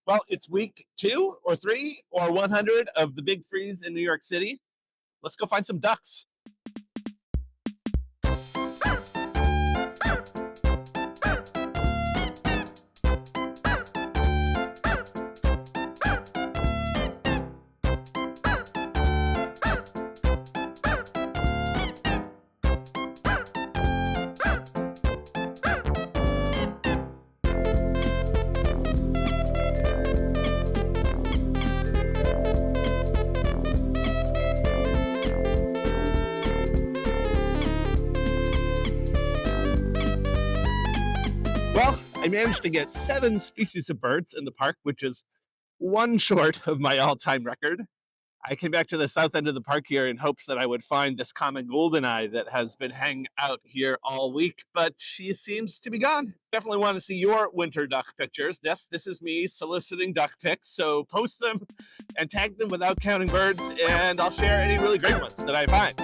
Well, it's week 2 or 3 or 100 of the big freeze in New York City. Let's go find some ducks. Well, I managed to get 7 species of birds in the park, which is one short of my all-time record. I came back to the south end of the park here in hopes that I would find this common goldeneye that has been hanging out here all week, but she seems to be gone. Definitely want to see your winter duck pictures. This is me soliciting duck pics, so post them and tag them without counting birds, and I'll share any really great ones that I find.